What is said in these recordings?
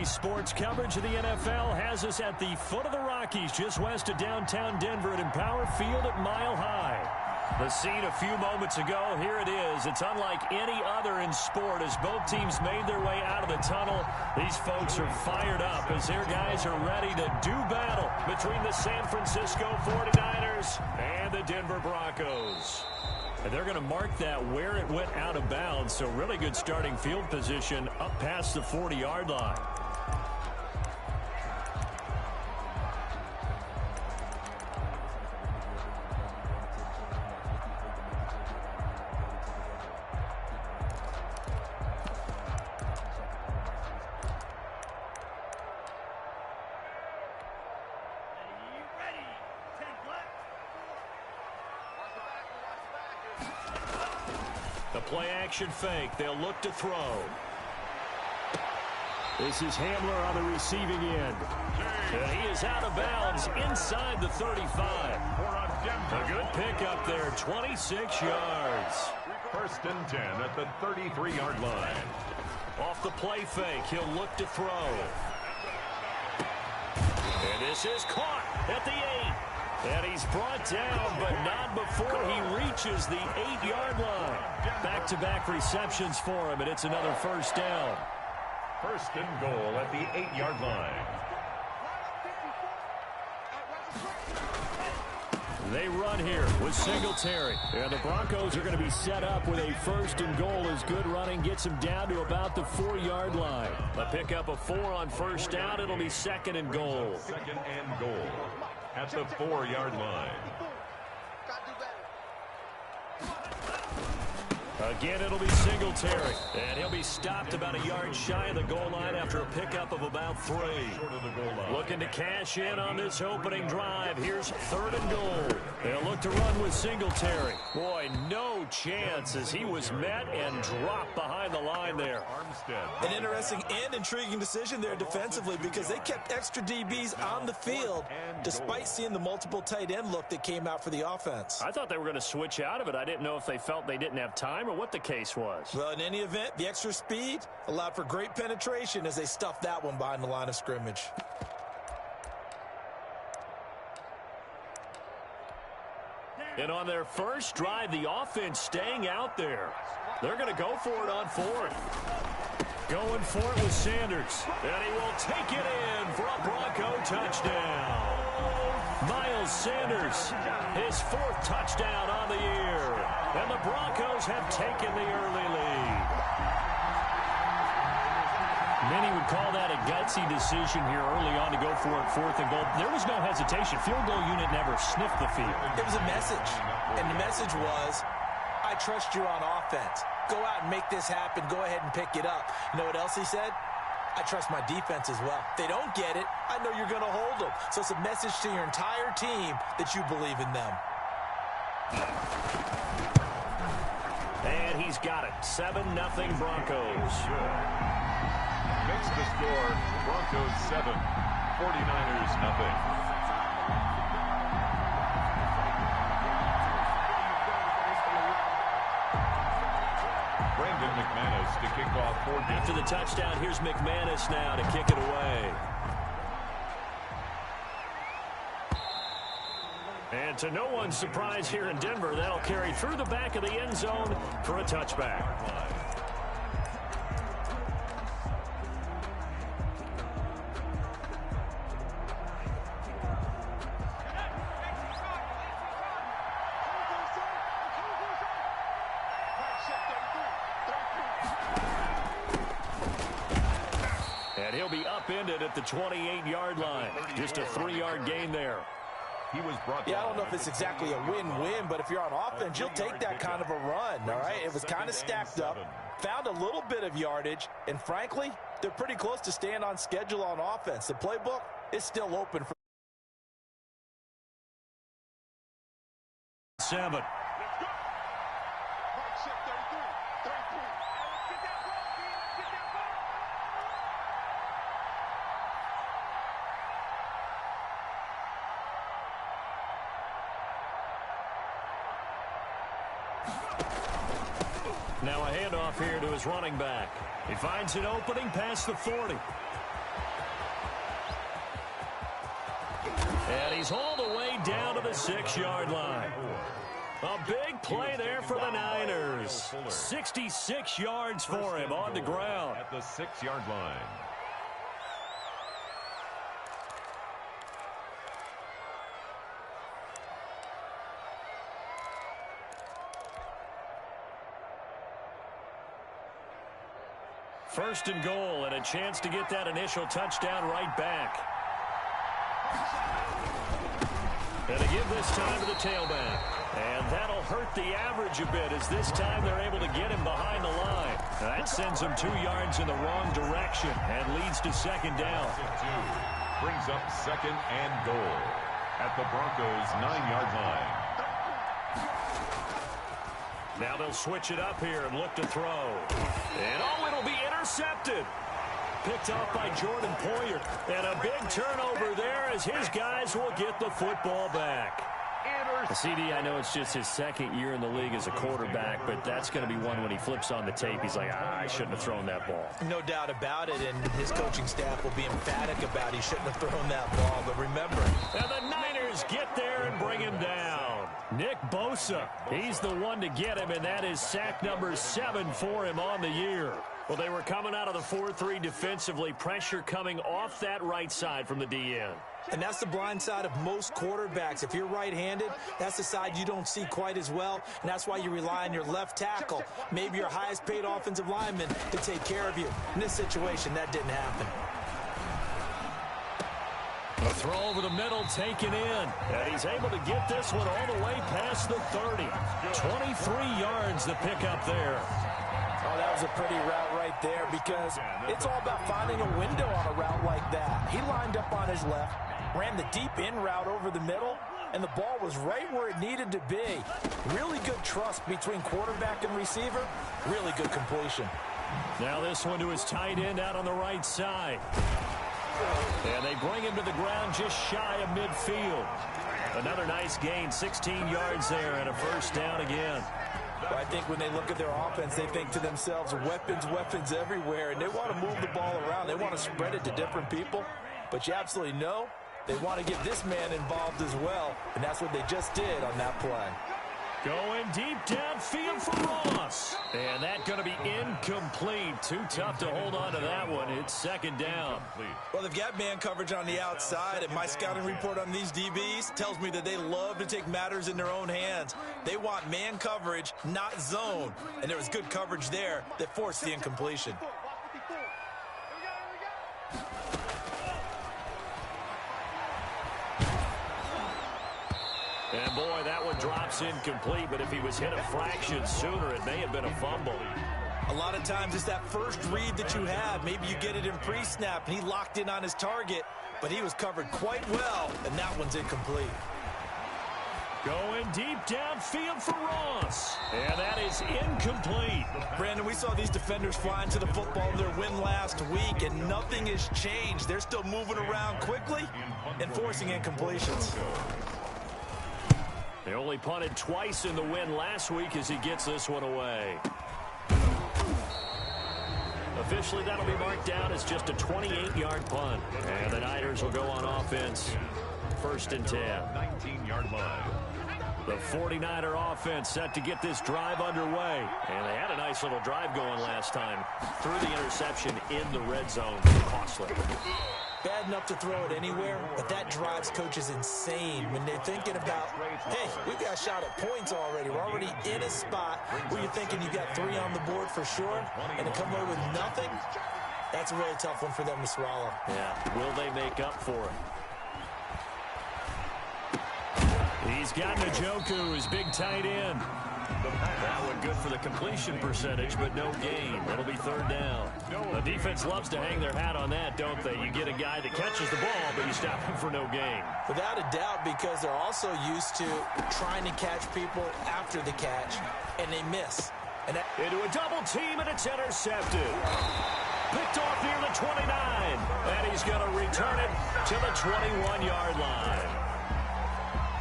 Today's sports coverage of the NFL has us at the foot of the Rockies, just west of downtown Denver at Empower Field at Mile High. The scene a few moments ago, here it is. It's unlike any other in sport as both teams made their way out of the tunnel. These folks are fired up as their guys are ready to do battle between the San Francisco 49ers and the Denver Broncos. And they're going to mark that where it went out of bounds, so really good starting field position up past the 40-yard line. The play-action fake. They'll look to throw. This is Hamler on the receiving end. And he is out of bounds inside the 35. A good pickup there, 26 yards. First and 10 at the 33-yard line. Off the play fake, he'll look to throw. And this is caught at the 8. And he's brought down, but not before he reaches the 8-yard line. Back-to-back receptions for him, and it's another first down. First and goal at the 8-yard line. They run here with Singletary. And the Broncos are going to be set up with a first and goal as good running gets them down to about the 4-yard line. A pickup of 4 on first down. It'll be second and goal. Second and goal at the 4-yard line. Again, it'll be Singletary. And he'll be stopped about a yard shy of the goal line after a pickup of about 3. Looking to cash in on this opening drive. Here's third and goal. They'll look to run with Singletary. Boy, no chance as he was met and dropped behind the line there. An interesting and intriguing decision there defensively because they kept extra DBs on the field despite seeing the multiple tight end look that came out for the offense. I thought they were going to switch out of it. I didn't know if they felt they didn't have time or what the case was. Well, in any event, the extra speed allowed for great penetration as they stuffed that one behind the line of scrimmage. And on their first drive, the offense staying out there. They're going to go for it on 4th. Going for it with Sanders. And he will take it in for a Bronco touchdown. Miles Sanders, his 4th touchdown on the year. And the Broncos have taken the early lead. Many would call that a gutsy decision here early on to go for it 4th and goal. There was no hesitation. Field goal unit never sniffed the field. It was a message. And the message was, I trust you on offense. Go out and make this happen. Go ahead and pick it up. You know what else he said? I trust my defense as well. If they don't get it, I know you're going to hold them. So it's a message to your entire team that you believe in them. And he's got it. 7-0 Broncos. Makes the score Broncos 7, 49ers nothing. Brandon McManus to kick off for Denver. After the touchdown, here's McManus now to kick it away. And to no one's surprise here in Denver, that'll carry through the back of the end zone for a touchback. And he'll be upended at the 28-yard line. Just a 3-yard gain there. He was brought I don't know if it's exactly a win-win, but if you're on offense, you'll take that kind of a run, all right? It was kind of stacked up, found a little bit of yardage, and frankly, they're pretty close to staying on schedule on offense. The playbook is still open for 7. Now a handoff here to his running back. He finds an opening past the 40. And he's hauled away down to the 6-yard line. A big play there for the Niners. 66 yards for him on the ground. At the 6-yard line. First and goal, and a chance to get that initial touchdown right back. And to give this time to the tailback. And that'll hurt the average a bit, as this time they're able to get him behind the line. That sends him 2 yards in the wrong direction and leads to second down. Brings up second and goal at the Broncos' 9-yard line. Now they'll switch it up here and look to throw. And it'll be intercepted. Picked off by Jordan Poyer. And a big turnover there as his guys will get the football back. CD, I know it's just his second year in the league as a quarterback, but that's going to be one when he flips on the tape. He's like, I shouldn't have thrown that ball. No doubt about it, and his coaching staff will be emphatic about he shouldn't have thrown that ball. But remember, and the Niners get there and bring him down. Nick Bosa, he's the one to get him, and that is sack number 7 for him on the year. Well, they were coming out of the 4-3 defensively. Pressure coming off that right side from the DN. And that's the blind side of most quarterbacks. If you're right-handed, that's the side you don't see quite as well, and that's why you rely on your left tackle, maybe your highest-paid offensive lineman, to take care of you. In this situation, that didn't happen. A throw over the middle taken in, and he's able to get this one all the way past the 30. 23 yards to pick up there. Oh, that was a pretty route right there, because it's all about finding a window on a route like that. He lined up on his left, ran the deep in route over the middle, and the ball was right where it needed to be. Really good trust between quarterback and receiver. Really good completion. Now this one to his tight end out on the right side. And they bring him to the ground just shy of midfield. Another nice gain, 16 yards there, and a first down again. Well, I think when they look at their offense, they think to themselves, weapons, weapons everywhere, and they want to move the ball around. They want to spread it to different people, but you absolutely know they want to get this man involved as well, and that's what they just did on that play. Going deep downfield for Ross. And that's going to be incomplete. Too tough to hold on to that one. It's second down. Well, they've got man coverage on the outside, and my scouting report on these DBs tells me that they love to take matters in their own hands. They want man coverage, not zone. And there was good coverage there that forced the incompletion. And, boy, that one drops incomplete, but if he was hit a fraction sooner, it may have been a fumble. A lot of times it's that first read that you have. Maybe you get it in pre-snap, and he locked in on his target, but he was covered quite well, and that one's incomplete. Going deep downfield for Ross. And that is incomplete. Brandon, we saw these defenders flying to the football in their win last week, and nothing has changed. They're still moving around quickly and forcing incompletions. They only punted twice in the win last week as he gets this one away. Officially, that'll be marked down as just a 28-yard punt. And the Niners will go on offense. First and 10. 19-yard line. The 49er offense set to get this drive underway. And they had a nice little drive going last time. Threw the interception in the red zone. Costly. Bad enough to throw it anywhere, but that drives coaches insane when they're thinking about, hey, we've got a shot at points already. We're already in a spot where you're thinking you've got 3 on the board for sure, and to come away with nothing, that's a really tough one for them to swallow. Yeah, will they make up for it? He's got Njoku, his big tight end. That one good for the completion percentage, but no gain. It'll be third down. The defense loves to hang their hat on that, don't they? You get a guy that catches the ball, but you stop him for no gain. Without a doubt, because they're also used to trying to catch people after the catch, and they miss. And into a double team, and it's intercepted. Picked off near the 29, and he's going to return it to the 21-yard line.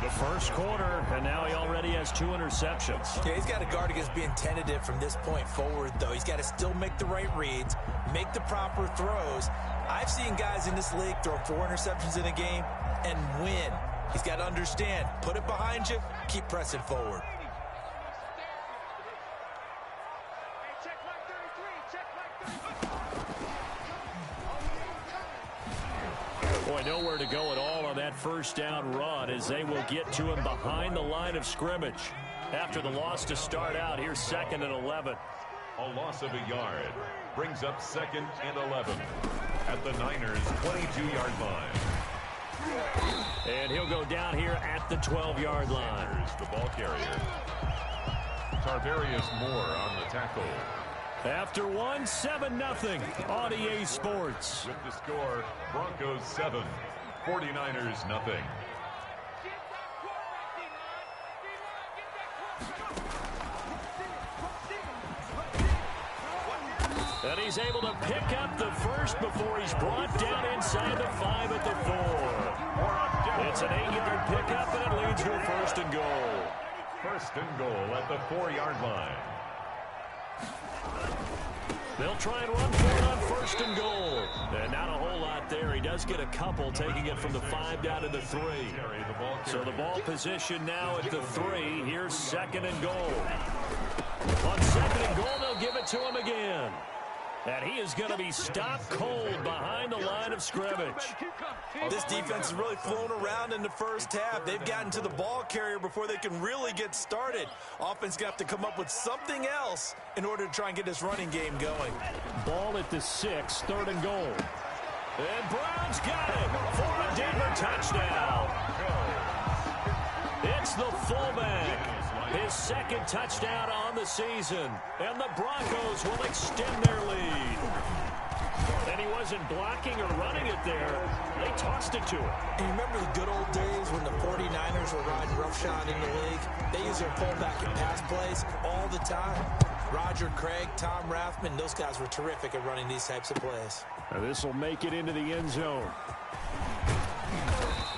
The first quarter, and now he already has 2 interceptions. Yeah, he's got to guard against being tentative from this point forward, though. He's got to still make the right reads, make the proper throws. I've seen guys in this league throw 4 interceptions in a game. and win. He's got to understand, put it behind you, keep pressing forward. Boy, nowhere to go at all on that first down run as they will get to him behind the line of scrimmage. After the loss to start out, here's 2nd and 11. A loss of a yard brings up 2nd and 11 at the Niners' 22-yard line. And he'll go down here at the 12-yard line. The ball carrier. Tarvarius Moore on the tackle. After 7-0 on EA Sports. With the score, Broncos 7, 49ers nothing. And he's able to pick up the first before he's brought down inside the 5 at the 4. It's an 8-yard pickup, and it leads to a 1st and goal. 1st and goal at the 4-yard line. They'll try and run for it on 1st and goal. And not a whole lot there. He does get a couple, taking it from the 5 down to the 3. So the ball position now at the 3. Here's 2nd and goal. On 2nd and goal, they'll give it to him again. And he is going to be stopped cold behind the line of scrimmage. This defense has really flown around in the first half. They've gotten to the ball carrier before they can really get started. Offense going to have to come up with something else in order to try and get this running game going. Ball at the 6, 3rd and goal. And Brown's got it for a Denver touchdown. It's the fullback. His 2nd touchdown on the season. And the Broncos will extend their lead. And he wasn't blocking or running it there. They tossed it to him. And you remember the good old days when the 49ers were riding roughshod in the league? They used their pullback and pass plays all the time. Roger Craig, Tom Rathman, those guys were terrific at running these types of plays. Now this will make it into the end zone.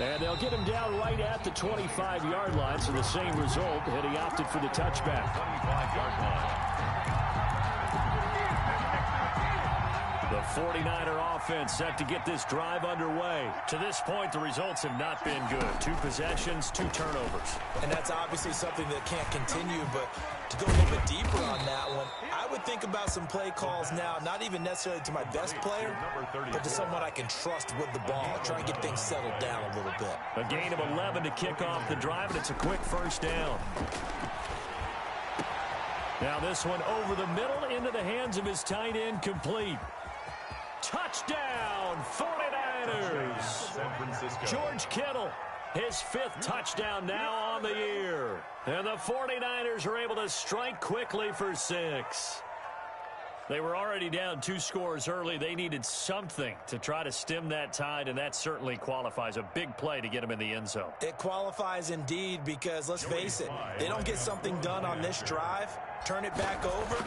And they'll get him down right at the 25-yard line, so the same result, and he opted for the touchback. 25-yard line. The 49er offense set to get this drive underway. To this point, the results have not been good. 2 possessions, 2 turnovers. And that's obviously something that can't continue, but to go a little bit deeper on that one, I would think about some play calls now, not even necessarily to my best player, but to someone I can trust with the ball. Try and get things settled down a little bit. A gain of 11 to kick off the drive, and it's a quick 1st down. Now this one over the middle into the hands of his tight end, complete. Touchdown, 49ers. San Francisco. George Kittle, his 5th touchdown now on the year. And the 49ers are able to strike quickly for 6. They were already down 2 scores early. They needed something to try to stem that tide, and that certainly qualifies. A big play to get them in the end zone. It qualifies indeed because, let's face it, they don't get something done on this drive, turn it back over,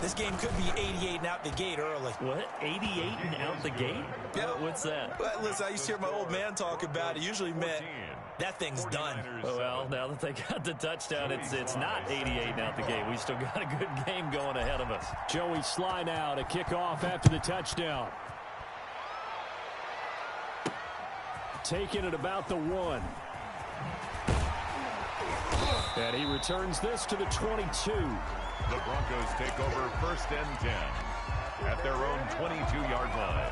this game could be 88 and out the gate early. What? 88 and out the gate? Yeah. What's that? Well, listen, I used to hear my old man talk about it. Usually meant that thing's done. Well, now that they got the touchdown, it's not 88 and out the gate. We still got a good game going ahead of us. Joey Sly now to kick off after the touchdown. Taking it about the 1. And he returns this to the 22. The Broncos take over 1st and 10 at their own 22-yard line.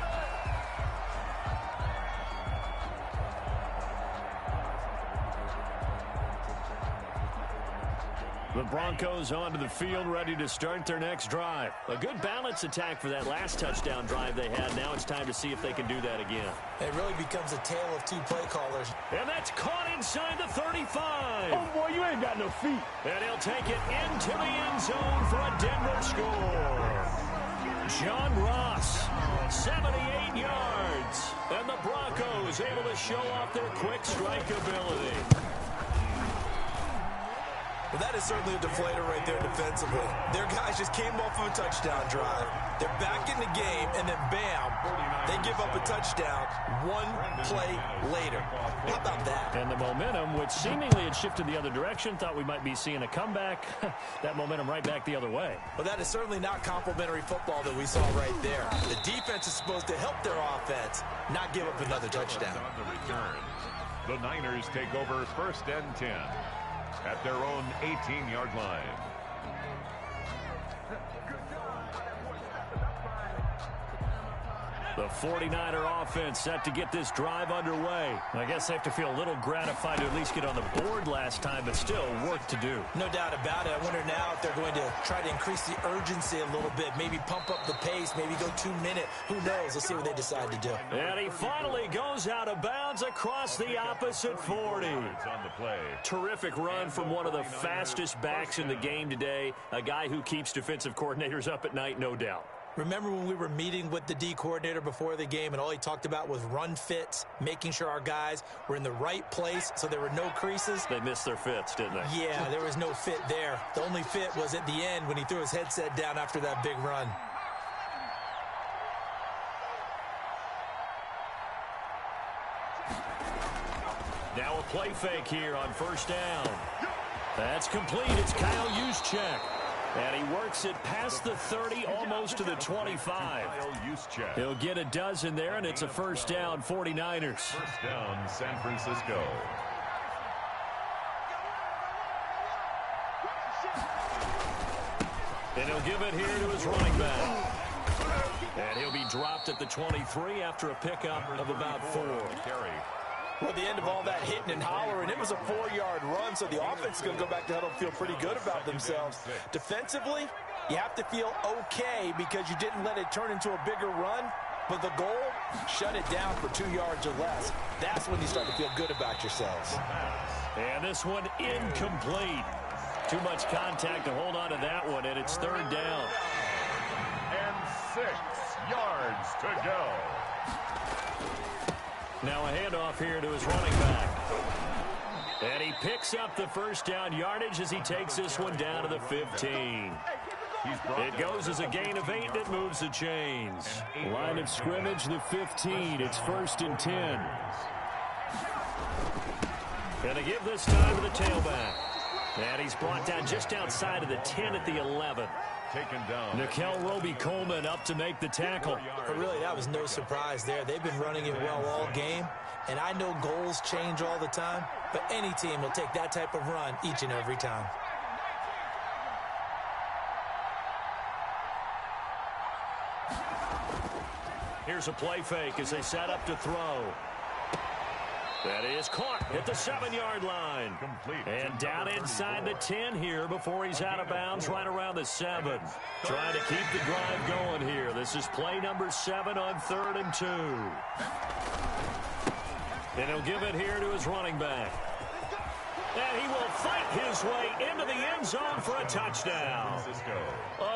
The Broncos onto the field, ready to start their next drive. A good balance attack for that last touchdown drive they had. Now it's time to see if they can do that again. It really becomes a tale of 2 play callers. And that's caught inside the 35. Oh, boy, you ain't got no feet. And he'll take it into the end zone for a Denver score. John Ross, 78 yards. And the Broncos able to show off their quick strike ability. Well, that is certainly a deflator right there defensively. Their guys just came off of a touchdown drive. They're back in the game, and then bam, they give up a touchdown one play later. How about that? And the momentum, which seemingly had shifted the other direction, thought we might be seeing a comeback. That momentum right back the other way. Well, that is certainly not complimentary football that we saw right there. The defense is supposed to help their offense, not give up another touchdown. On the return, the Niners take over 1st and 10 at their own 18-yard line. The 49er offense set to get this drive underway. I guess they have to feel a little gratified to at least get on the board last time, but still work to do. No doubt about it. I wonder now if they're going to try to increase the urgency a little bit, maybe pump up the pace, maybe go 2 minute. Who knows? Let's see what they decide to do. And he finally goes out of bounds across the opposite 40. On the play. Terrific run from one of the fastest backs in the game today, a guy who keeps defensive coordinators up at night, no doubt. Remember when we were meeting with the D coordinator before the game and all he talked about was run fits, making sure our guys were in the right place so there were no creases? They missed their fits, didn't they? Yeah, there was no fit there. The only fit was at the end when he threw his headset down after that big run. Now a play fake here on 1st down. That's complete. It's Kyle Juszczyk. And he works it past the 30, almost to the 25. He'll get a dozen there, and it's a 1st down, 49ers. 1st down, San Francisco. And he'll give it here to his running back. And he'll be dropped at the 23 after a pickup of about 4. Well, the end of all that hitting and hollering, it was a 4-yard run, so the offense is going to go back to huddle and feel pretty good about themselves. Defensively, you have to feel okay because you didn't let it turn into a bigger run, but the goal, shut it down for 2 yards or less. That's when you start to feel good about yourselves. And this one incomplete. Too much contact to hold on to that one, and it's 3rd down. And 6 yards to go. Now a handoff here to his running back. And he picks up the 1st down yardage as he takes this one down to the 15. It goes as a gain of 8, and it moves the chains. Line of scrimmage, the 15. It's 1st and 10. Gonna give this time to the tailback. And he's brought down just outside of the 10 at the 11. Taken down. Nickel Roby-Coleman up to make the tackle. But really, that was no surprise there. They've been running it well all game, and I know goals change all the time, but any team will take that type of run each and every time. Here's a play fake as they set up to throw. That is caught at the 7-yard line. Complete. And down inside the 10 here before he's out of bounds right around the 7. Trying to keep the drive going here. This is play number 7 on 3rd and 2. And he'll give it here to his running back. And he will fight his way into the end zone for a touchdown.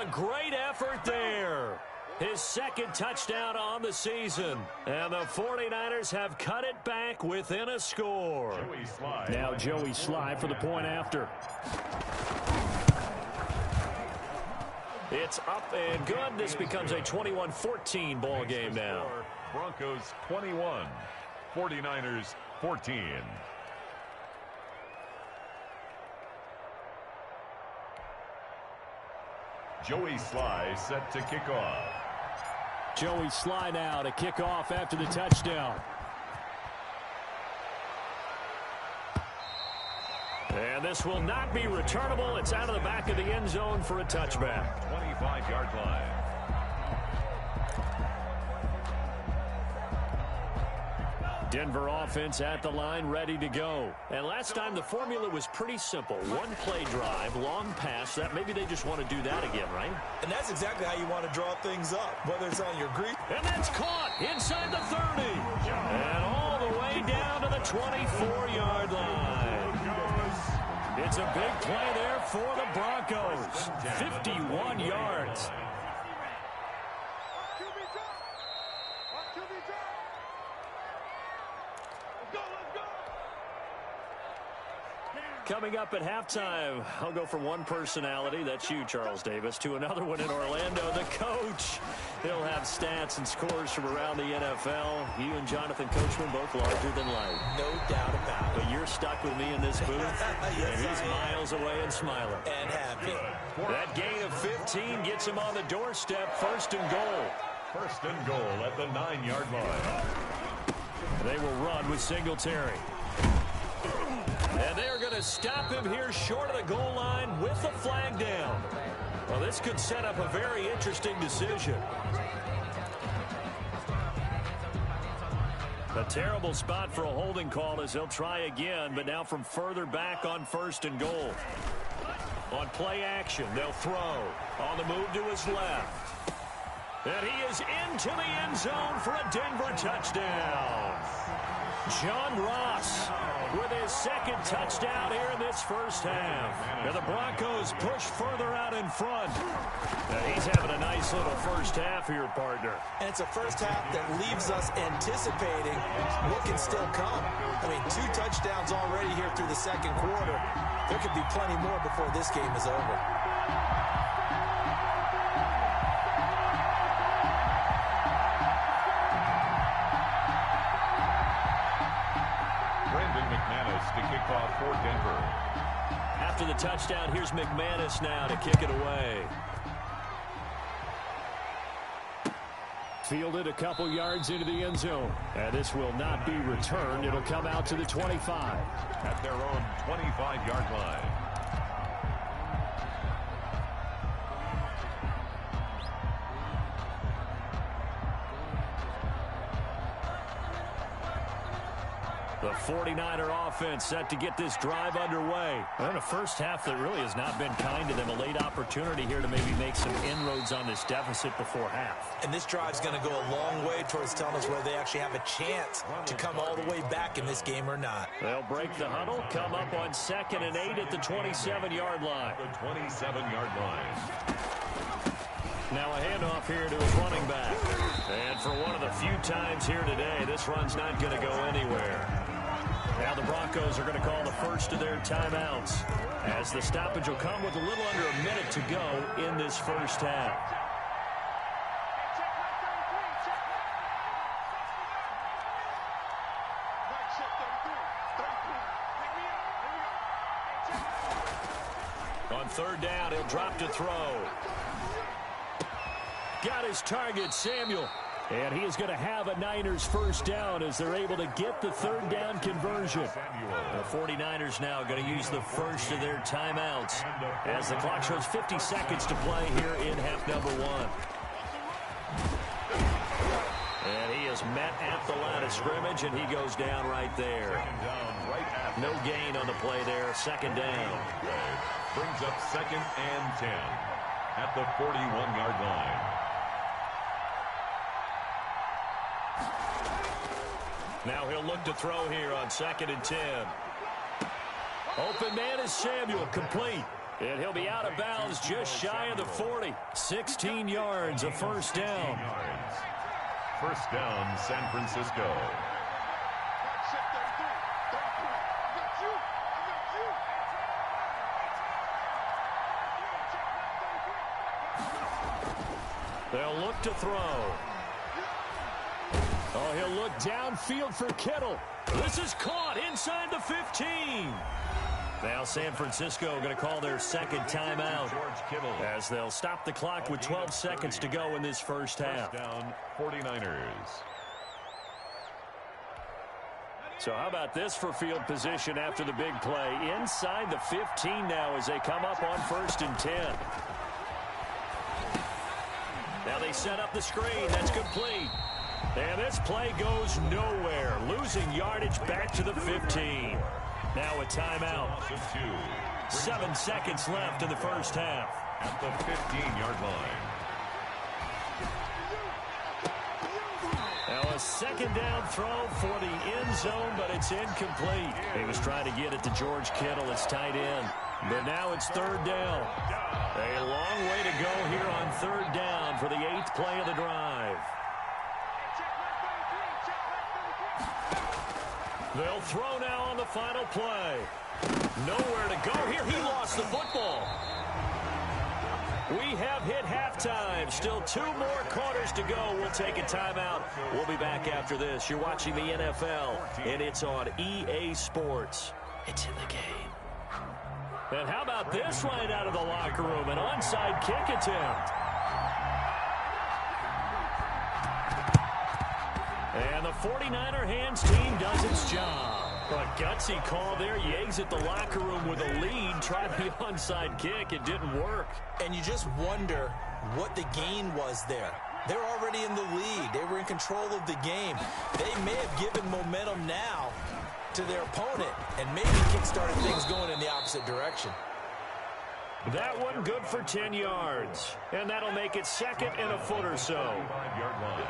A great effort there. His 2nd touchdown on the season. And the 49ers have cut it back within a score. Now Joey Sly for the point after. It's up and good. This becomes a 21-14 ball game now. Broncos 21, 49ers 14. Joey Sly set to kick off. Joey Sly now to kick off after the touchdown. And this will not be returnable. It's out of the back of the end zone for a touchback. 25-yard line. Denver offense at the line, ready to go. And last time the formula was pretty simple. One play drive, long pass. That maybe they just want to do that again, right? And that's exactly how you want to draw things up, whether it's on your Greek. And that's caught inside the 30. And all the way down to the 24-yard line. It's a big play there for the Broncos. 51 yards. Coming up at halftime, I'll go from one personality, that's you, Charles Davis, to another one in Orlando, the coach. He'll have stats and scores from around the NFL. You and Jonathan Coachman both larger than life. No doubt about it. But you're stuck with me in this booth, yes, and he's miles away and smiling. And happy. That gain of 15 gets him on the doorstep, 1st and goal. 1st and goal at the 9-yard line. They will run with Singletary. And they are going to stop him here short of the goal line with the flag down. Well, this could set up a very interesting decision. A terrible spot for a holding call as he'll try again, but now from further back on 1st and goal. On play action, they'll throw. On the move to his left. And he is into the end zone for a Denver touchdown. John Ross with his 2nd touchdown here in this first half. And the Broncos push further out in front. And he's having a nice little first half here, partner. And it's a first half that leaves us anticipating what can still come. I mean, 2 touchdowns already here through the 2nd quarter. There could be plenty more before this game is over. To kick off for Denver. After the touchdown, here's McManus now to kick it away. Fielded a couple yards into the end zone. And this will not be returned. It'll come out to the 25. At their own 25-yard line. The 49er offense set to get this drive underway. And a first half that really has not been kind to them. A late opportunity here to maybe make some inroads on this deficit before half. And this drive's going to go a long way towards telling us whether they actually have a chance to come all the way back in this game or not. They'll break the huddle, come up on 2nd and 8 at the 27-yard line. The 27-yard line. Now a handoff here to his running back. And for one of the few times here today, this run's not going to go anywhere. Now the Broncos are going to call the first of their timeouts, as the stoppage will come with a little under a minute to go in this first half. On 3rd down, he'll drop to throw. Got his target, Samuel. And he is going to have a Niners first down as they're able to get the 3rd down conversion. The 49ers now going to use the first of their timeouts as the clock shows 50 seconds to play here in half number 1. And he is met at the line of scrimmage, and he goes down right there. No gain on the play there. 2nd down. Brings up 2nd and 10 at the 41-yard line. Now he'll look to throw here on 2nd and 10. Open man is Samuel, complete. And he'll be out of bounds just shy of the 40. 16 yards, a first down. First down, San Francisco. They'll look to throw. Oh, he'll look downfield for Kittle. This is caught inside the 15. Now San Francisco going to call their 2nd timeout as they'll stop the clock with 12 seconds to go in this first half. First down, 49ers. So how about this for field position after the big play? Inside the 15 now as they come up on 1st and 10. Now they set up the screen. That's complete. And this play goes nowhere. Losing yardage back to the 15. Now a timeout. 7 seconds left in the first half. At the 15-yard line. Now a 2nd down throw for the end zone, but it's incomplete. He was trying to get it to George Kittle, his tight end. But now it's 3rd down. A long way to go here on 3rd down for the 8th play of the drive. They'll throw now on the final play. Nowhere to go here. He lost the football. We have hit halftime. Still 2 more quarters to go. We'll take a timeout. We'll be back after this. You're watching the NFL, and it's on EA Sports. It's in the game. And how about this right out of the locker room? An onside kick attempt. And the 49er hands team does its job. A gutsy call there. You exit the locker room with a lead. Tried the onside kick. It didn't work. And you just wonder what the gain was there. They're already in the lead. They were in control of the game. They may have given momentum now to their opponent and maybe kick-started things going in the opposite direction. That one good for 10 yards. And that'll make it 2nd and a foot or so. 5-yard line.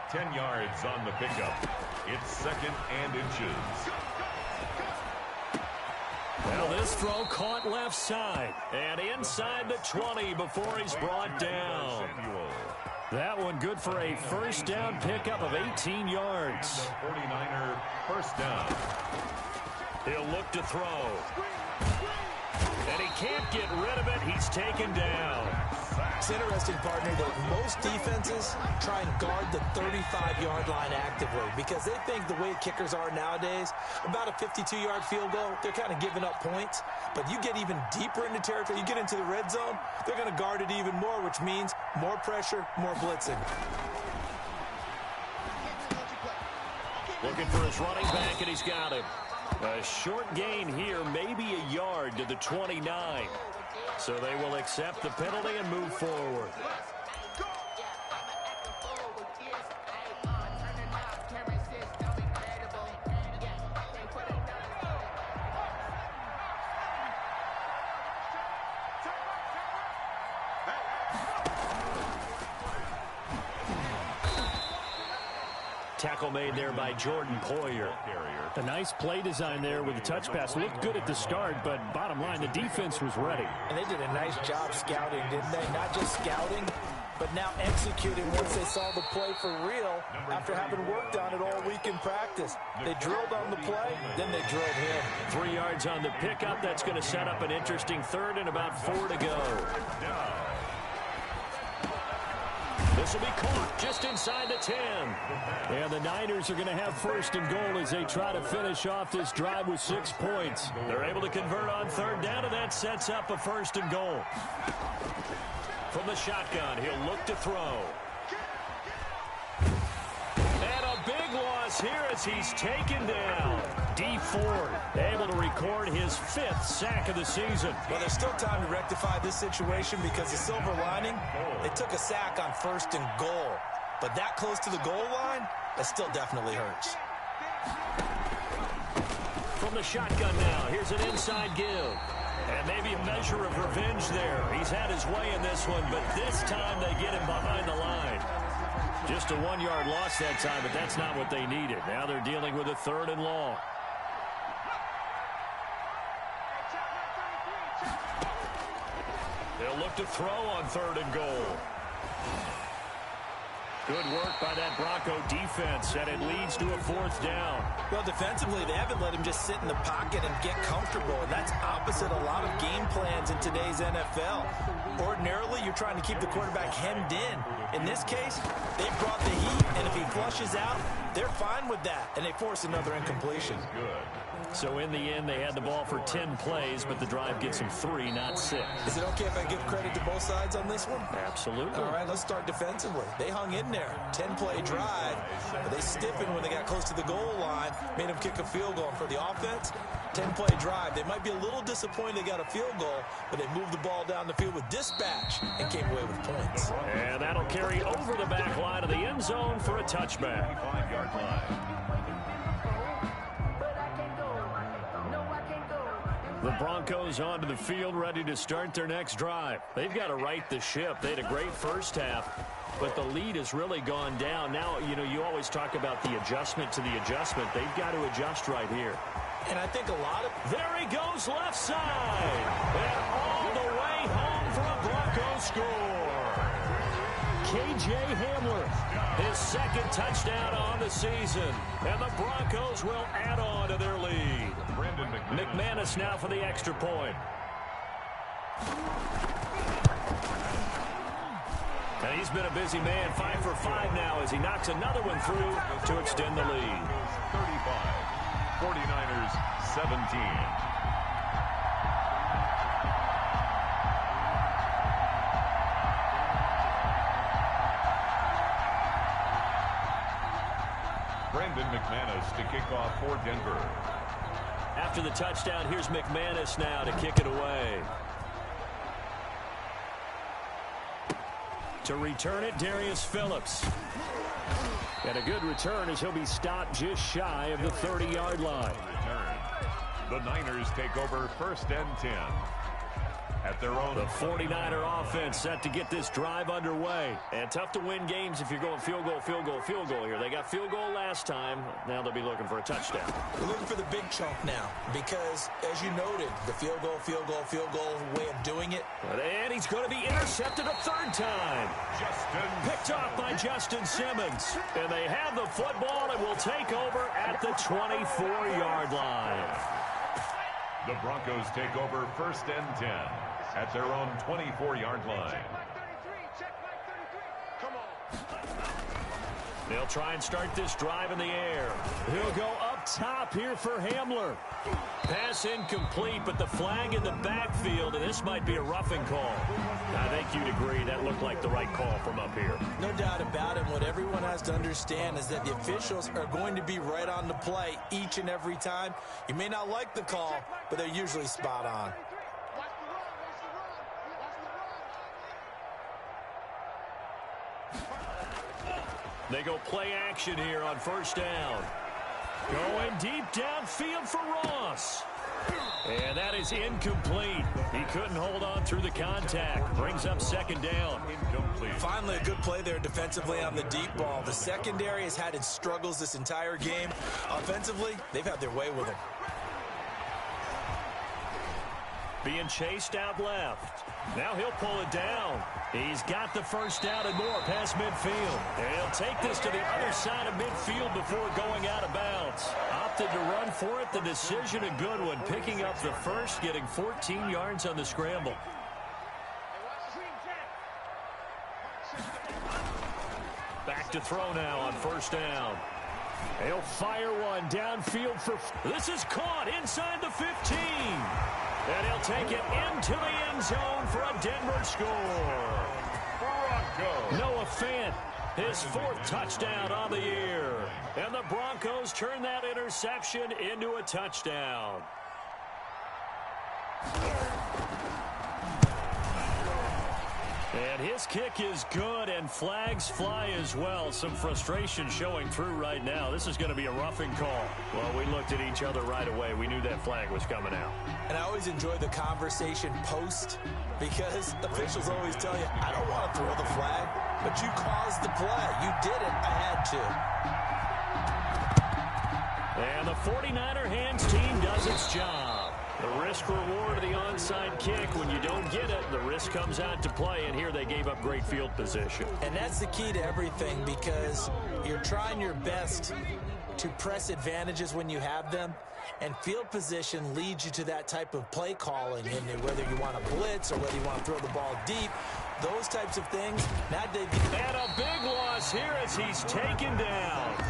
10 yards on the pickup. It's 2nd and inches. Well, this throw caught left side. And inside the 20 before he's brought down. That one good for a first down pickup of 18 yards. 49er first down. He'll look to throw. And he can't get rid of it. He's taken down. It's interesting, partner, that most defenses try and guard the 35-yard line actively because they think the way kickers are nowadays, about a 52-yard field goal, they're kind of giving up points. But you get even deeper into territory, you get into the red zone, they're going to guard it even more, which means more pressure, more blitzing. Looking for his running back, and he's got him. A short gain here, maybe a yard to the 29. So they will accept the penalty and move forward. Tackle made there by Jordan Poyer. A nice play design there with the touch pass. Looked good at the start, but bottom line, the defense was ready. And they did a nice job scouting, didn't they? Not just scouting, but now executing once they saw the play for real after having worked on it all week in practice. They drilled on the play, then they drilled him. 3 yards on the pickup. That's going to set up an interesting 3rd and about 4 to go. This will be caught just inside the 10. And the Niners are going to have 1st and goal as they try to finish off this drive with 6 points. They're able to convert on 3rd down, and that sets up a 1st and goal. From the shotgun, he'll look to throw. And a big loss here as he's taken down. D Ford able to record his 5th sack of the season. Well, there's still time to rectify this situation because the silver lining, they took a sack on 1st and goal. But that close to the goal line, that still definitely hurts. From the shotgun now, here's an inside give. And maybe a measure of revenge there. He's had his way in this one, but this time they get him behind the line. Just a 1-yard loss that time, but that's not what they needed. Now they're dealing with a 3rd and long. They'll look to throw on 3rd and goal. Good work by that Bronco defense, and it leads to a 4th down. Well, defensively, they haven't let him just sit in the pocket and get comfortable, and that's opposite a lot of game plans in today's NFL. Ordinarily, you're trying to keep the quarterback hemmed in. In this case, they brought the heat, and if he flushes out, they're fine with that, and they force another incompletion. Good. So in the end, they had the ball for 10 plays, but the drive gets them 3, not 6. Is it okay if I give credit to both sides on this one? Absolutely. All right, let's start defensively. They hung in there. 10-play drive. But they stiffened when they got close to the goal line, made them kick a field goal. For the offense, 10-play drive. They might be a little disappointed they got a field goal, but they moved the ball down the field with dispatch and came away with points. And that'll carry over the back line of the end zone for a touchback. 5-yard line. The Broncos onto the field, ready to start their next drive. They've got to right the ship. They had a great first half, but the lead has really gone down. Now, you always talk about the adjustment to the adjustment. They've got to adjust right here. And I think a lot of... There he goes left side. And all the way home for a Bronco score. K.J. Hamler, his 2nd touchdown on the season. And the Broncos will add on to their lead. Brandon McManus now for the extra point. And he's been a busy man, 5 for 5 now as he knocks another one through to extend the lead. 35, 49ers 17. Brandon McManus to kick off for Denver. After the touchdown, here's McManus now to kick it away. To return it, Darius Phillips. And a good return as he'll be stopped just shy of the 30-yard line. The Niners take over 1st and 10. At their own. The 49er offense set to get this drive underway. And tough to win games if you're going field goal, field goal, field goal here. They got field goal last time. Now they'll be looking for a touchdown. We're looking for the big chunk now because, as you noted, the field goal way of doing it. And he's going to be intercepted a third time. Picked off by Justin Simmons. And they have the football and will take over at the 24-yard line. The Broncos take over 1st and 10 at their own 24-yard line. They'll try and start this drive in the air. He'll go up top here for Hamler. Pass incomplete, but the flag in the backfield, and this might be a roughing call. I think you'd agree that looked like the right call from up here. No doubt about it. What everyone has to understand is that the officials are going to be right on the play each and every time. You may not like the call, but they're usually spot on. They go play action here on 1st down. Going deep downfield for Ross. And that is incomplete. He couldn't hold on through the contact. Brings up 2nd down. Incomplete. Finally, a good play there defensively on the deep ball. The secondary has had its struggles this entire game. Offensively, they've had their way with him. Being chased out left. Now he'll pull it down. He's got the 1st down and more past midfield. And he'll take this to the other side of midfield before going out of bounds. Opted to run for it. The decision a good one. Picking up the 1st, getting 14 yards on the scramble. Back to throw now on 1st down. He'll fire one downfield for... This is caught inside the 15. And he'll take it into the end zone for a Denver score. Broncos. Noah Fant, his 4th touchdown on the year. And the Broncos turn that interception into a touchdown. And his kick is good, and flags fly as well. Some frustration showing through right now. This is going to be a roughing call. Well, we looked at each other right away. We knew that flag was coming out. And I always enjoy the conversation post because officials always tell you, I don't want to throw the flag, but you caused the play. You did it. I had to. And the 49er hands team does its job. The risk reward of the onside kick. When you don't get it, the risk comes out to play, and here they gave up great field position. And that's the key to everything because you're trying your best to press advantages when you have them, and field position leads you to that type of play calling, and whether you want to blitz or whether you want to throw the ball deep, those types of things. And a big loss here as he's taken down.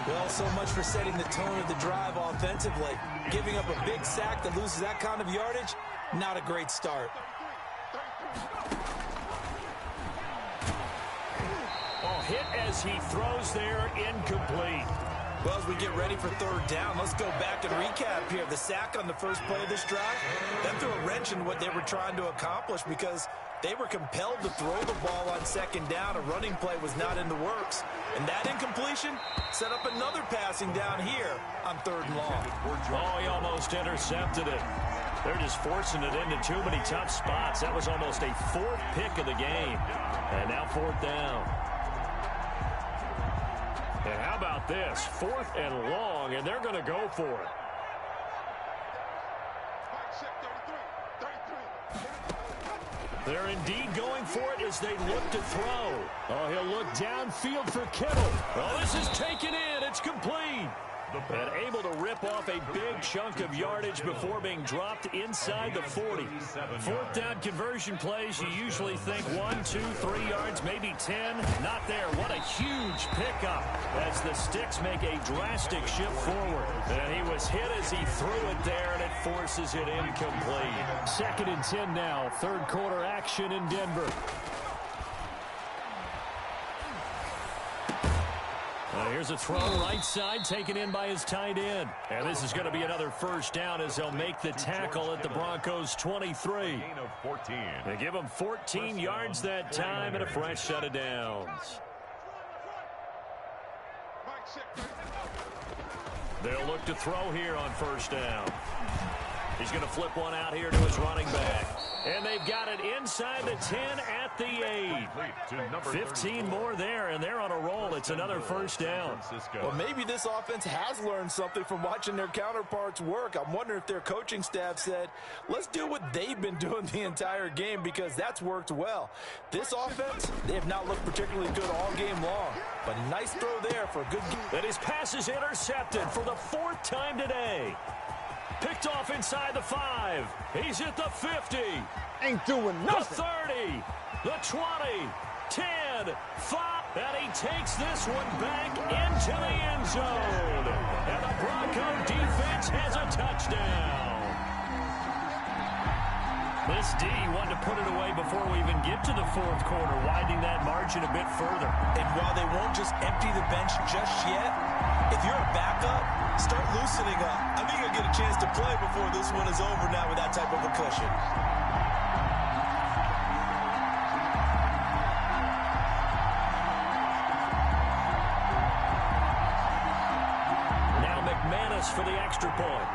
Well, so much for setting the tone of the drive offensively. Giving up a big sack that loses that kind of yardage, not a great start. Oh, hit as he throws there, incomplete. Well, as we get ready for 3rd down, let's go back and recap here. The sack on the first play of this drive, that threw a wrench in what they were trying to accomplish because they were compelled to throw the ball on 2nd down. A running play was not in the works. And that incompletion set up another passing down here on 3rd and long. Oh, he almost intercepted it. They're just forcing it into too many tough spots. That was almost a 4th pick of the game. And now 4th down. And how about this? 4th and long, and they're going to go for it. They're indeed going for it as they look to throw. Oh, he'll look downfield for Kittle. Oh, this is taken in. It's complete. And able to rip off a big chunk of yardage before being dropped inside the 40. Fourth down conversion plays, you usually think 1, 2, 3 yards, maybe 10. Not there. What a huge pickup as the Sticks make a drastic shift forward. And he was hit as he threw it there, and it forces it incomplete. 2nd and 10 now. Third quarter action in Denver. Here's a throw right side taken in by his tight end. And this is going to be another first down as they'll make the tackle at the Broncos 23. They give him 14 yards that time and a fresh set of downs. They'll look to throw here on first down. He's going to flip one out here to his running back. And they've got it inside the 10 at the 8. 15 more there, and they're on a roll. It's another first down. Well, maybe this offense has learned something from watching their counterparts work. I'm wondering if their coaching staff said, let's do what they've been doing the entire game, because that's worked well. This offense, they have not looked particularly good all game long. But nice throw there for a good game. And his pass is intercepted for the 4th time today. Picked off inside the 5. He's at the 50. Ain't doing nothing. The 30. The 20. 10. 5. And he takes this one back into the end zone. And the Bronco defense has a touchdown. This D wanted to put it away before we even get to the 4th quarter, widening that margin a bit further. And while they won't just empty the bench just yet, if you're a backup, start loosening up. I think you'll get a chance to play before this one is over now with that type of a cushion. Now McManus for the extra point.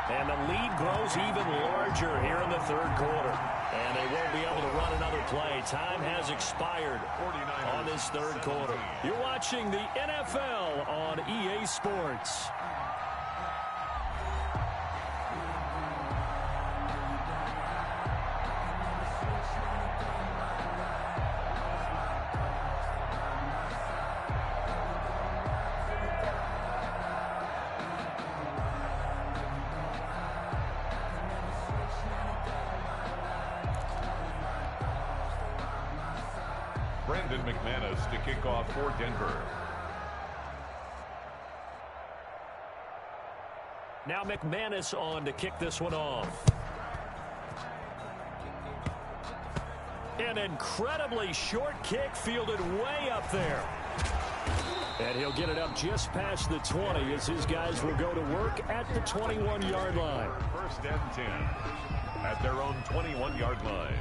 And the lead grows even larger here in the 3rd quarter. And they won't be able to run another play. Time has expired on this 3rd quarter. You're watching the NFL on EA Sports. McManus to kick off for Denver. Now McManus on to kick this one off. An incredibly short kick fielded way up there. And he'll get it up just past the 20 as his guys will go to work at the 21-yard line. 1st and 10 at their own 21-yard line.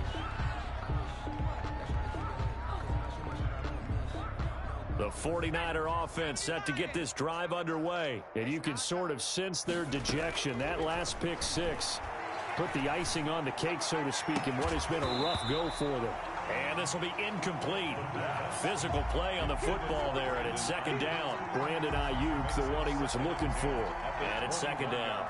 The 49er offense set to get this drive underway. And you can sort of sense their dejection. That last pick 6 put the icing on the cake, so to speak, in what has been a rough go for them. And this will be incomplete. Physical play on the football there, and it's 2nd down. Brandon Ayuk, the one he was looking for. And it's 2nd down.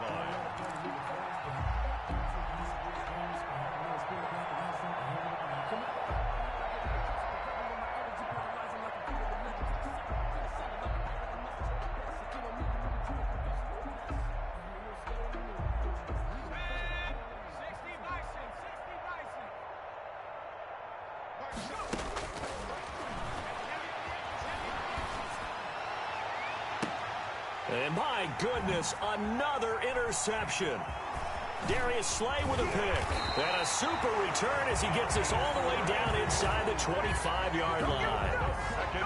And my goodness, another interception. Darius Slay with a pick. And a super return as he gets us all the way down inside the 25-yard line.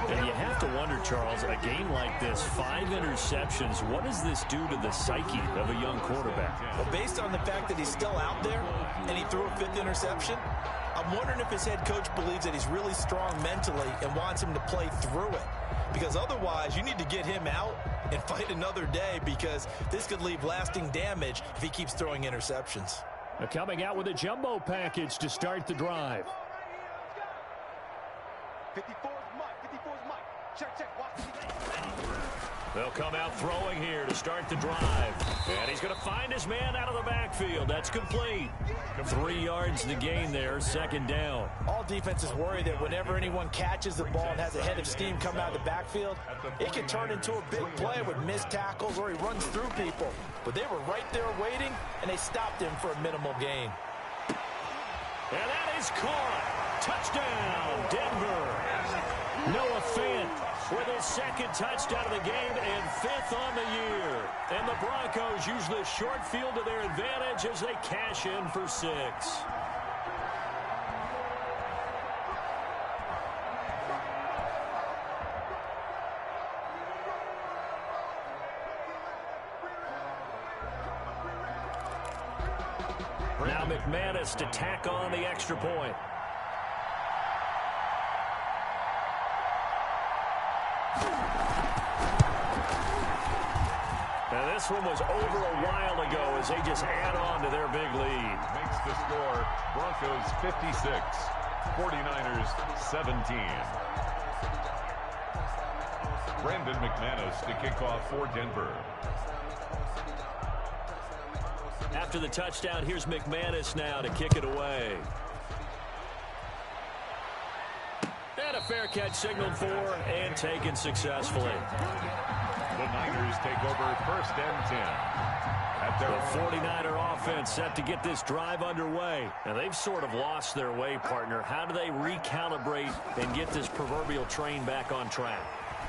And you have to wonder, Charles, a game like this, 5 interceptions, what does this do to the psyche of a young quarterback? Well, based on the fact that he's still out there and he threw a 5th interception, I'm wondering if his head coach believes that he's really strong mentally and wants him to play through it. Because otherwise, you need to get him out and fight another day, because this could leave lasting damage if he keeps throwing interceptions. They're coming out with a jumbo package to start the drive. 54's Mike. 54's Mike. Check, check. Watch. They'll come out throwing here to start the drive. And he's going to find his man out of the backfield. That's complete. 3 yards to gain there, second down. All defenses worry that whenever anyone catches the ball and has a head of steam coming out of the backfield, it can turn into a big play with missed tackles or he runs through people. But they were right there waiting, and they stopped him for a minimal gain. And that is caught. Touchdown, Denver. Noah Fant with his second touchdown of the game and 5th on the year. And the Broncos use the short field to their advantage as they cash in for 6. Now McManus to tack on the extra point. Now this one was over a while ago as they just add on to their big lead. Makes the score Broncos 56, 49ers 17. Brandon McManus to kick off for Denver. After the touchdown, here's McManus now to kick it away. And a fair catch signaled for and taken successfully. The Niners take over 1st and 10. At their The 49er offense set to get this drive underway. And they've sort of lost their way, partner. How do they recalibrate and get this proverbial train back on track?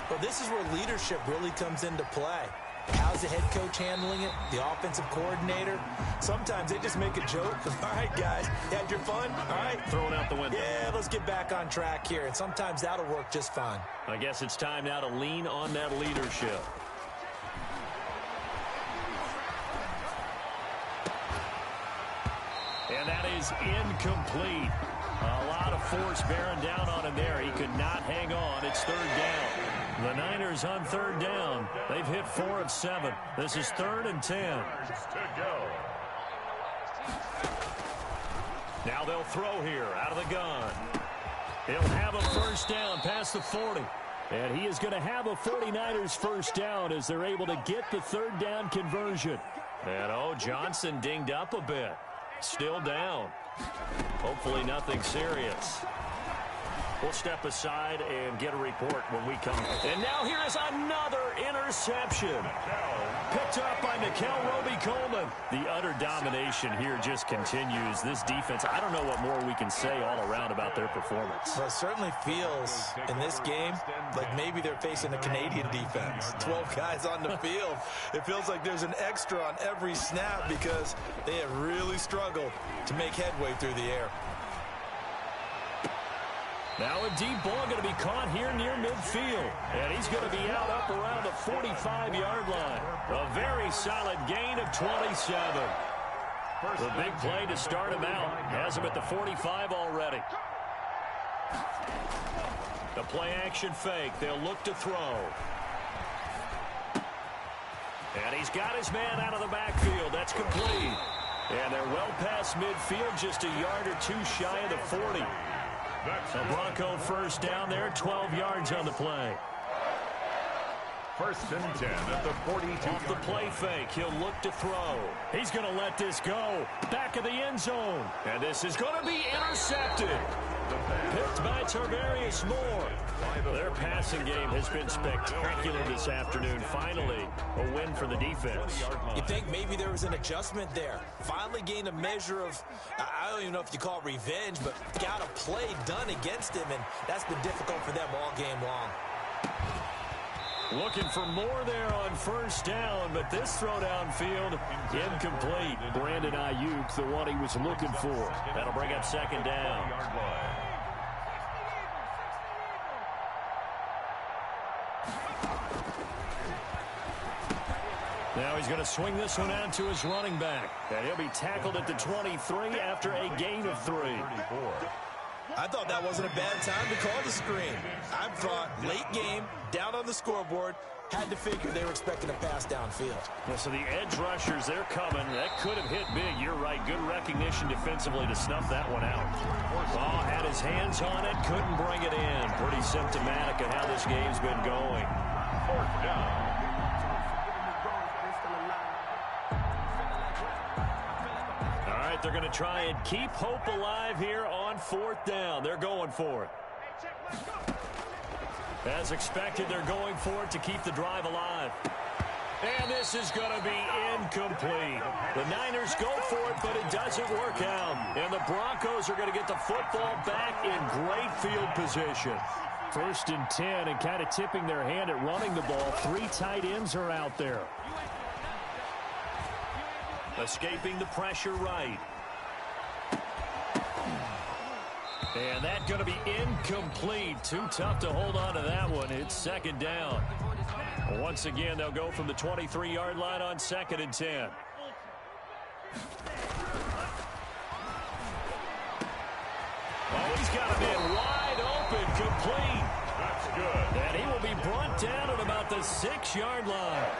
Well, this is where leadership really comes into play. How's the head coach handling it? The offensive coordinator? Sometimes they just make a joke. All right, guys, you had your fun? All right. Throw it out the window. Yeah, let's get back on track here. And sometimes that'll work just fine. I guess it's time now to lean on that leadership. And that is incomplete. A lot of force bearing down on him there. He could not hang on. It's 3rd down. The Niners on 3rd down. They've hit 4 of 7. This is 3rd and 10. to go. Now they'll throw here out of the gun. He'll have a 1st down past the 40. And he is going to have a 49ers 1st down as they're able to get the 3rd down conversion. And, Johnson dinged up a bit. Still down. Hopefully nothing serious. We'll step aside and get a report when we come. And now here is another interception. Picked up by Nickel Roby-Coleman. The utter domination here just continues. This defense, I don't know what more we can say all around about their performance. Well, it certainly feels in this game like maybe they're facing a Canadian defense. 12 guys on the field. It feels like there's an extra on every snap because they have really struggled to make headway through the air. Now a deep ball going to be caught here near midfield. And he's going to be out up around the 45-yard line. A very solid gain of 27. The big play to start him out. Has him at the 45 already. The play action fake. They'll look to throw. And he's got his man out of the backfield. That's complete. And they're well past midfield, just a yard or two shy of the 40. A Bronco 1st down there, 12 yards on the play. 1st and 10 at the 42. Off the play fake, he'll look to throw. He's going to let this go. Back of the end zone. And this is going to be intercepted. Picked by Tarvarius Moore. Their passing game has been spectacular this afternoon. Finally, a win for the defense. You think maybe there was an adjustment there. Finally gained a measure of, I don't even know if you call it revenge, but got a play done against him, and that's been difficult for them all game long. Looking for more there on 1st down, but this throw downfield incomplete. Brandon Ayuk, the one he was looking for. That'll bring up 2nd down. Now he's going to swing this one out to his running back. And he'll be tackled at the 23 after a gain of 3. I thought that wasn't a bad time to call the screen. I thought late game, down on the scoreboard, had to figure they were expecting a pass downfield. Well, so the edge rushers, they're coming. That could have hit big. You're right. Good recognition defensively to snuff that one out. Ball had his hands on it, couldn't bring it in. Pretty symptomatic of how this game's been going. 4th down. they're going to try and keep hope alive here on 4th down. They're going for it. As expected, they're going for it to keep the drive alive. And this is going to be incomplete. The Niners go for it, but it doesn't work out. And the Broncos are going to get the football back in great field position. 1st and 10, and kind of tipping their hand at running the ball. 3 tight ends are out there. Escaping the pressure right. And that's going to be incomplete. Too tough to hold on to that one. It's 2nd down. Once again, they'll go from the 23-yard line on 2nd and 10. Oh, he's got a man wide open, complete. That's good. And he will be brought down at about the 6-yard line.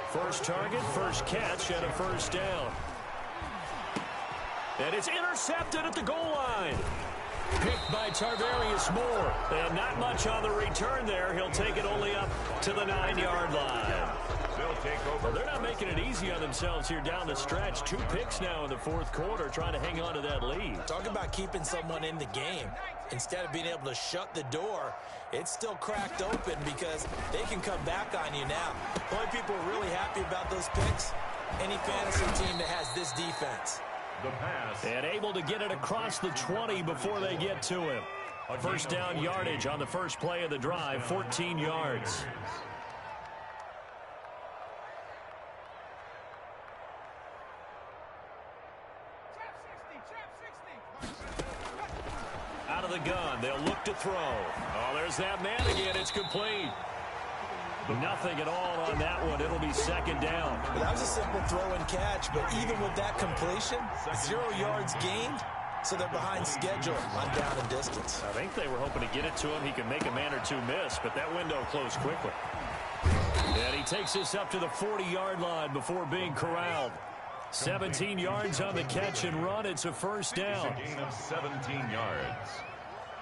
First target, first catch, and a 1st down. And it's intercepted at the goal line. Picked by Tarvarius Moore. And not much on the return there. He'll take it only up to the 9-yard line. They'll take over. Well, they're not making it easy on themselves here down the stretch. 2 picks now in the 4th quarter, trying to hang on to that lead. Talk about keeping someone in the game. Instead of being able to shut the door, it's still cracked open because they can come back on you now. The only people really happy about those picks, any fantasy team that has this defense. The pass. And able to get it across the 20 before they get to him. 1st down yardage on the first play of the drive, 14 yards. Out of the gun, they'll look to throw. Oh, there's that man again. It's complete. Nothing at all on that one. It'll be 2nd down. Well, that was a simple throw and catch, but even with that completion, 0 yards gained, so they're behind schedule on down and distance. I think they were hoping to get it to him. He can make a man or 2 miss, but that window closed quickly. And he takes this up to the 40-yard line before being corralled. 17 yards on the catch and run. It's a 1st down. It's a gain of 17 yards.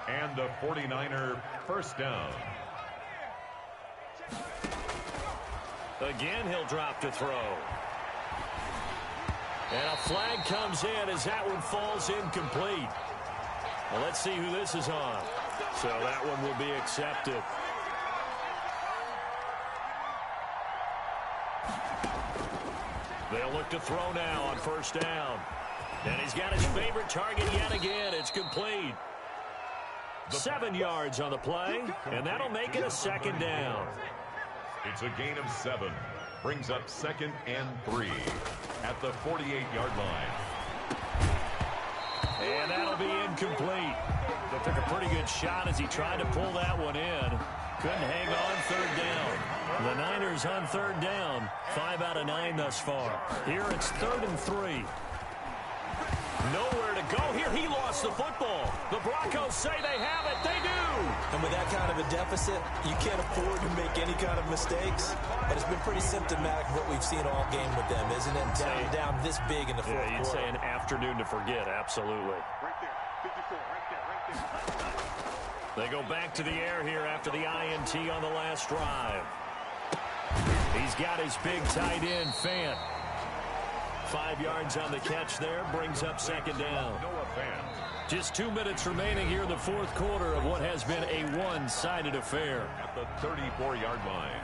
And a 49er 1st down. Again, he'll drop to throw. And a flag comes in as that one falls incomplete. Well, let's see who this is on. So that one will be accepted. They'll look to throw now on 1st down. And he's got his favorite target yet again. It's complete. 7 yards on the play, and that'll make it a 2nd down. It's a gain of 7. Brings up 2nd and 3 at the 48-yard line. And that'll be incomplete. They took a pretty good shot as he tried to pull that one in. Couldn't hang on 3rd down. The Niners on 3rd down. 5 out of 9 thus far. Here it's 3rd and 3. Nowhere to go here. He lost the football. The Broncos say they have it. They do. And with that kind of a deficit, you can't afford to make any kind of mistakes. But it's been pretty symptomatic of what we've seen all game with them, isn't it? Down this big in the 4th quarter. Yeah, you'd say an afternoon to forget. Absolutely. Right there. 54, right there. They go back to the air here after the INT on the last drive. He's got his big tight end, Fant. 5 yards on the catch there, brings up 2nd down. Just 2 minutes remaining here in the 4th quarter of what has been a one-sided affair. At the 34-yard line.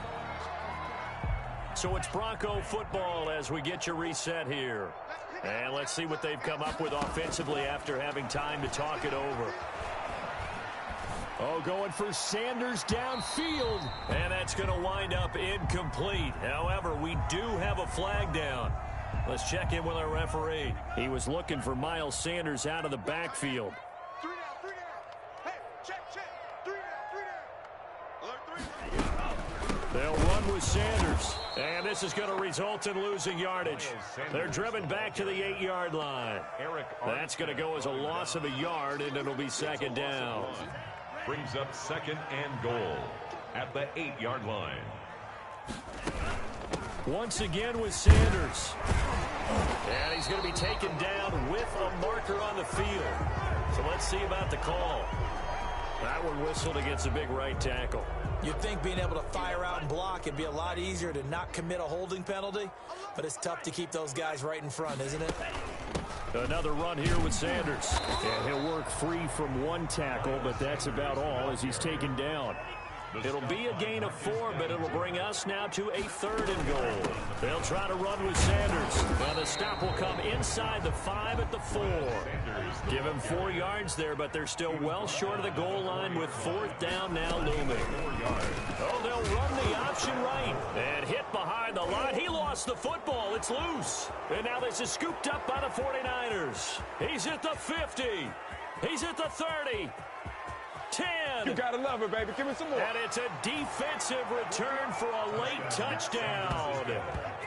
So it's Bronco football as we get you reset here. And let's see what they've come up with offensively after having time to talk it over. Oh, going for Sanders downfield. And that's going to wind up incomplete. However, we do have a flag down. Let's check in with our referee. He was looking for Miles Sanders out of the backfield. 3 down, 3 down. Hey, check. 3 down, 3 down. Alert, 3 down. They'll run with Sanders. And this is going to result in losing yardage. They're driven back to the 8-yard line. That's going to go as a loss of a yard, and it'll be 2nd down. Brings up 2nd and goal at the 8-yard line. Once again with Sanders. And he's going to be taken down with a marker on the field. So let's see about the call. That one whistled against a big right tackle. You'd think being able to fire out and block it'd be a lot easier to not commit a holding penalty, but it's tough to keep those guys right in front, isn't it? Another run here with Sanders. And he'll work free from one tackle, but that's about all as he's taken down. It'll be a gain of 4, but it'll bring us now to a 3rd and goal. They'll try to run with Sanders. Now the stop will come inside the 5 at the 4. Give him 4 yards there, but they're still well short of the goal line with 4th down now looming. Oh, they'll run the option right. And hit behind the line. He lost the football. It's loose. And now this is scooped up by the 49ers. He's at the 50. He's at the 30. 10. You gotta love it, baby. Give me some more. And it's a defensive return for a late touchdown.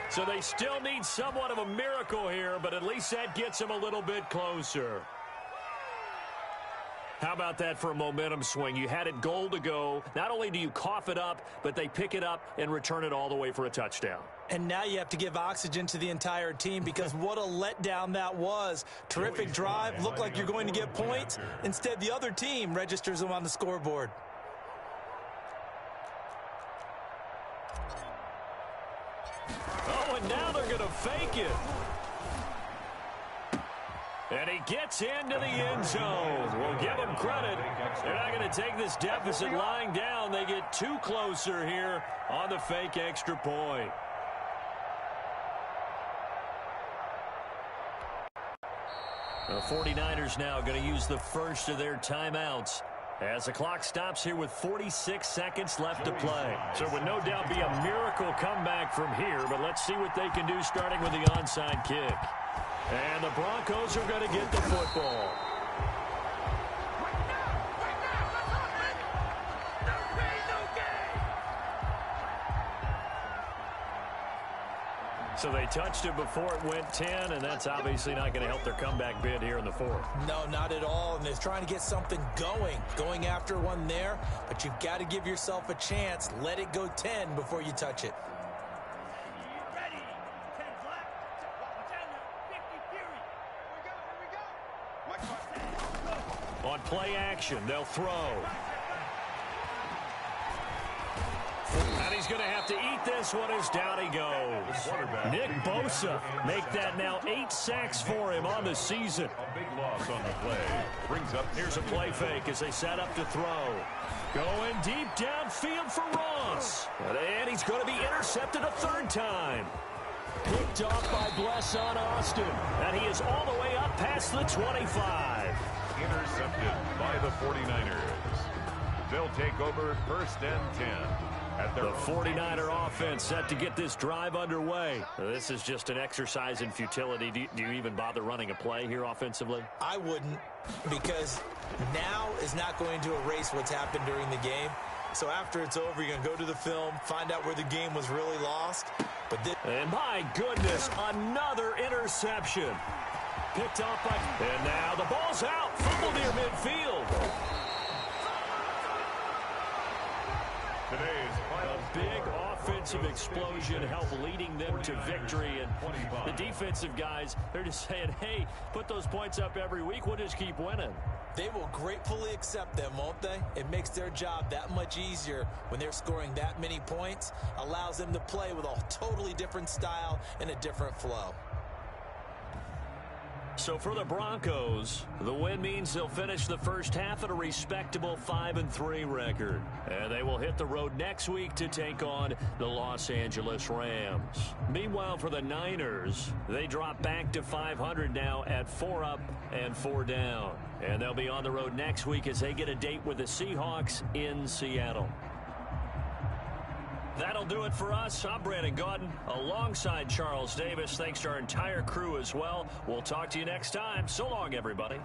So they still need somewhat of a miracle here, but at least that gets them a little bit closer. How about that for a momentum swing? You had it goal to go. Not only do you cough it up, but they pick it up and return it all the way for a touchdown. And now you have to give oxygen to the entire team because what a letdown that was. Terrific drive. Looked like you're going to get points. Instead, the other team registers them on the scoreboard. Oh, and now they're going to fake it. And he gets into the end zone. We'll give them credit. They're not going to take this deficit lying down. They get 2 closer here on the fake extra point. The 49ers now going to use the first of their timeouts as the clock stops here with 46 seconds left to play. So it would no doubt be a miracle comeback from here, but let's see what they can do starting with the onside kick. And the Broncos are going to get the football. So they touched it before it went 10, and that's obviously not going to help their comeback bid here in the 4th. No, not at all. And they're trying to get something going after one there. But you've got to give yourself a chance. Let it go 10 before you touch it. On play action, they'll throw. And he's going to have to eat this one as down he goes. Nick Bosa make that now 8 sacks for him on the season. A big loss on the play. Brings up. Here's a play fake as they set up to throw. Going deep downfield for Ross. And he's going to be intercepted a 3rd time. Picked off by Bless on Austin. And he is all the way up past the 25. Intercepted by the 49ers. They'll take over 1st and 10. The 49er offense set to get this drive underway. This is just an exercise in futility. Do you even bother running a play here offensively? I wouldn't, because now is not going to erase what's happened during the game. So after it's over, you're going to go to the film, find out where the game was really lost. And my goodness, another interception. Picked off by... And now the ball's out. Fumble near midfield. Today's final big offensive explosion helped leading them to victory. And the defensive guys, they're just saying, hey, put those points up every week. We'll just keep winning. They will gratefully accept them, won't they? It makes their job that much easier when they're scoring that many points. Allows them to play with a totally different style and a different flow. So for the Broncos, the win means they'll finish the first half at a respectable 5-3 record. And they will hit the road next week to take on the Los Angeles Rams. Meanwhile, for the Niners, they drop back to 500 now at 4 up and 4 down. And they'll be on the road next week as they get a date with the Seahawks in Seattle. That'll do it for us. I'm Brandon Gaudin alongside Charles Davis. Thanks to our entire crew as well. We'll talk to you next time. So long, everybody.